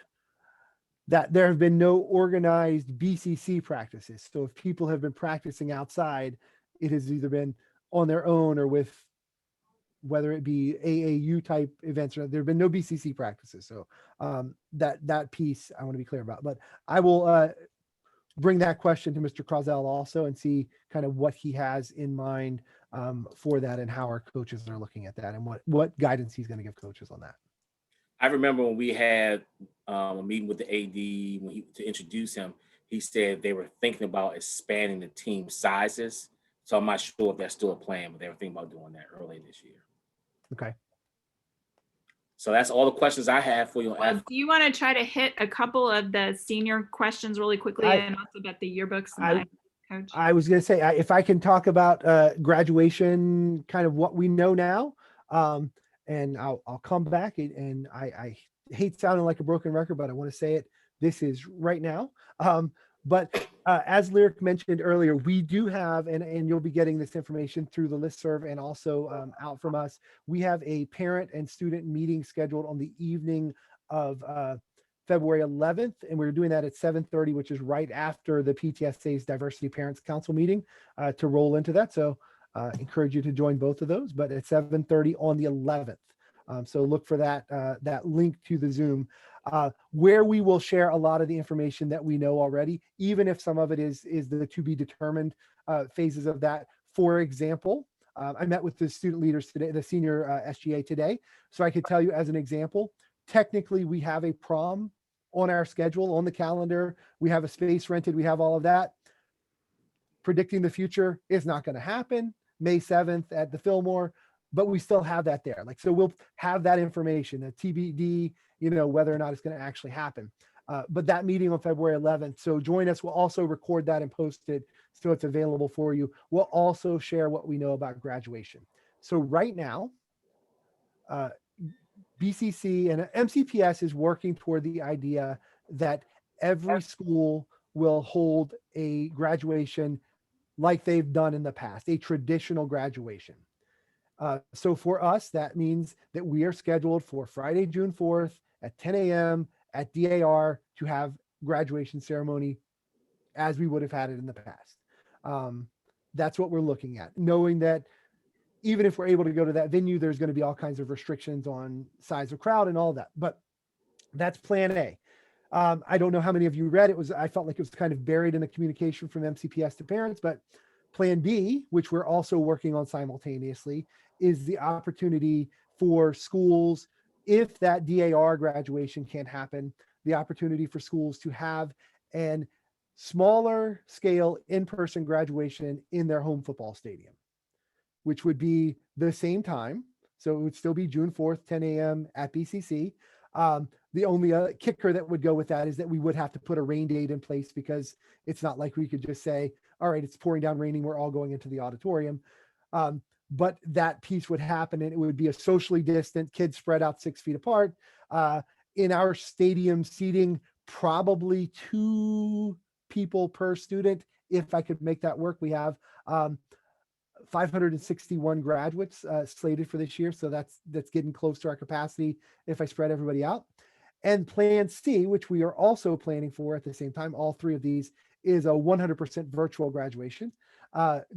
that. There have been no organized BCC practices. So if people have been practicing outside, it has either been on their own or with, whether it be AAU type events, or there have been no BCC practices. So that piece I want to be clear about. But I will bring that question to Mr. Crozel also and see kind of what he has in mind for that, and how our coaches are looking at that, and what guidance he's going to give coaches on that. I remember when we had a meeting with the AD to introduce him, he said they were thinking about expanding the team sizes. So I'm not sure if that's still a plan, but they were thinking about doing that early this year. Okay. So that's all the questions I have for you. Well, do you want to try to hit a couple of the senior questions really quickly, and also about the yearbooks? Coach? I was going to say, if I can talk about graduation, kind of what we know now, and I'll come back, and I hate sounding like a broken record, but I want to say it. This is right now. But as Lyric mentioned earlier, we do have, and you'll be getting this information through the listserv and also out from us, we have a parent and student meeting scheduled on the evening of February 11th, and we're doing that at 7:30, which is right after the PTSA's Diversity Parents Council meeting, to roll into that. So encourage you to join both of those, but at 7:30 on the 11th. So look for that link to the Zoom, where we will share a lot of the information that we know already, even if some of it is the to be determined phases of that. For example, I met with the student leaders today, the senior SGA today. So I could tell you as an example, technically we have a prom on our schedule, on the calendar. We have a space rented. We have all of that. Predicting the future is not going to happen. May 7th at the Fillmore, but we still have that there. So we'll have that information, a TBD, whether or not it's going to actually happen. But that meeting on February 11th. So join us. We'll also record that and post it so it's available for you. We'll also share what we know about graduation. So right now, BCC and MCPS is working toward the idea that every school will hold a graduation like they've done in the past, a traditional graduation. So for us, that means that we are scheduled for Friday, June 4th at 10 a.m. at DAR to have graduation ceremony as we would have had it in the past. That's what we're looking at, knowing that even if we're able to go to that venue, there's going to be all kinds of restrictions on size of crowd and all that, but that's plan A. I don't know how many of you read it. I felt like it was kind of buried in the communication from MCPS to parents, but plan B, which we're also working on simultaneously, is the opportunity for schools, if that DAR graduation can't happen, the opportunity for schools to have an smaller scale in-person graduation in their home football stadium, which would be the same time. So it would still be June 4th, 10 a.m. at BCC. The only kicker that would go with that is that we would have to put a rain date in place, because it's not like we could just say, all right, it's pouring down raining, we're all going into the auditorium. But that piece would happen, and it would be a socially distant, kids spread out 6 feet apart. in our stadium seating, probably 2 people per student. If I could make that work, we have 561 graduates slated for this year. So that's getting close to our capacity if I spread everybody out. And Plan C, which we are also planning for at the same time, all 3 of these, is a 100% virtual graduation,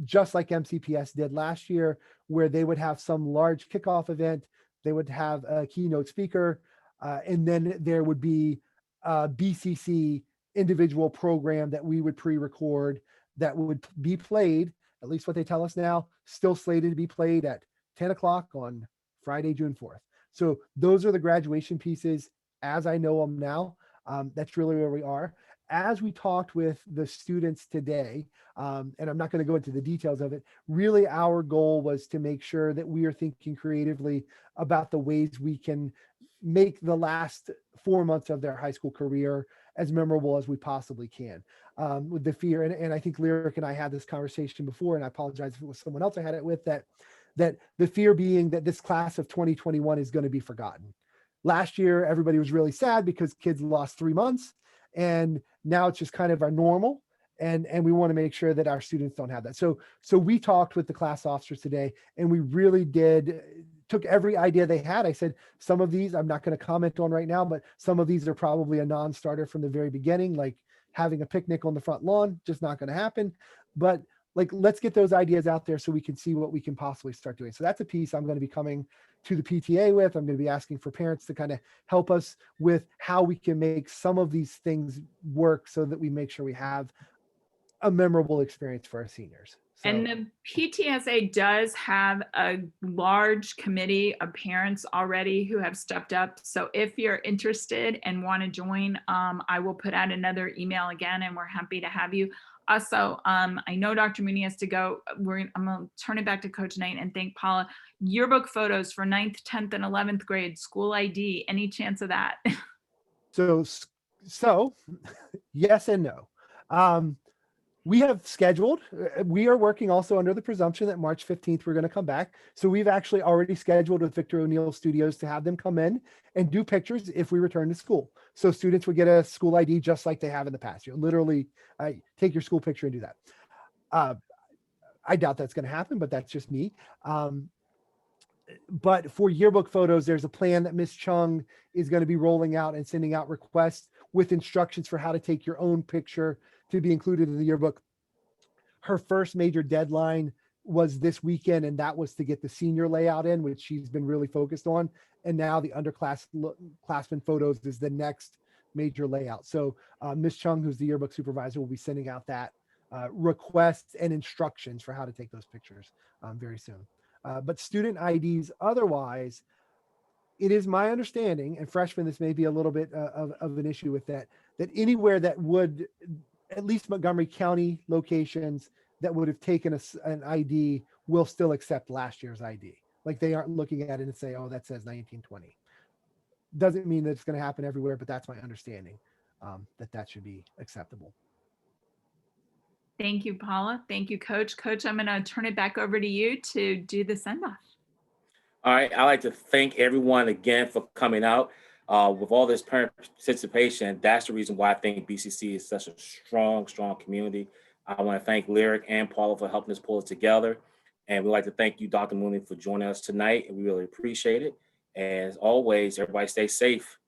just like MCPS did last year, where they would have some large kickoff event, they would have a keynote speaker, and then there would be a BCC individual program that we would pre-record that would be played, at least what they tell us now, still slated to be played at 10 o'clock on Friday, June 4th. So those are the graduation pieces as I know them now. That's really where we are. As we talked with the students today, and I'm not going to go into the details of it, really our goal was to make sure that we are thinking creatively about the ways we can make the last 4 months of their high school career as memorable as we possibly can. With the fear, and I think Lyric and I had this conversation before, and I apologize if it was someone else I had it with, that the fear being that this class of 2021 is going to be forgotten. Last year, everybody was really sad because kids lost 3 months, and now it's just kind of our normal. And we want to make sure that our students don't have that. So we talked with the class officers today, and we really took every idea they had. I said, some of these I'm not going to comment on right now, but some of these are probably a non-starter from the very beginning, like having a picnic on the front lawn, just not going to happen. But like, let's get those ideas out there so we can see what we can possibly start doing. So that's a piece I'm going to be coming to the PTA with. I'm going to be asking for parents to kind of help us with how we can make some of these things work so that we make sure we have a memorable experience for our seniors. So, and the PTSA does have a large committee of parents already who have stepped up. So if you're interested and want to join, I will put out another email again, and we're happy to have you. Also, I know Dr. Mooney has to go. I'm going to turn it back to Coach Knight and thank Paula. Yearbook photos for 9th, 10th, and 11th grade, school ID. Any chance of that? So yes and no. We have scheduled, we are working also under the presumption that March 15th, we're going to come back. So we've actually already scheduled with Victor O'Neill Studios to have them come in and do pictures if we return to school. So students would get a school ID just like they have in the past. You literally take your school picture and do that. I doubt that's going to happen, but that's just me. But for yearbook photos, there's a plan that Ms. Chung is going to be rolling out and sending out requests with instructions for how to take your own picture to be included in the yearbook. Her first major deadline was this weekend, and that was to get the senior layout in, which she's been really focused on. And now the underclassmen photos is the next major layout. So Ms. Chung, who's the yearbook supervisor, will be sending out that requests and instructions for how to take those pictures very soon. But student IDs otherwise, it is my understanding, and freshmen, this may be a little bit of an issue with that anywhere that would, at least Montgomery County locations that would have taken an ID will still accept last year's ID. Like, they aren't looking at it and say, oh, that says 1920. Doesn't mean that it's going to happen everywhere, but that's my understanding, that should be acceptable. Thank you, Paula. Thank you, Coach. Coach, I'm going to turn it back over to you to do the send-off. All right, I'd like to thank everyone again for coming out. With all this parent participation, that's the reason why I think BCC is such a strong community. I want to thank Lyric and Paula for helping us pull it together. And we'd like to thank you, Dr. Mooney, for joining us tonight. And we really appreciate it. And as always, everybody stay safe.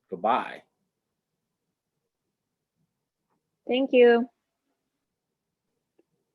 Goodbye. Thank you.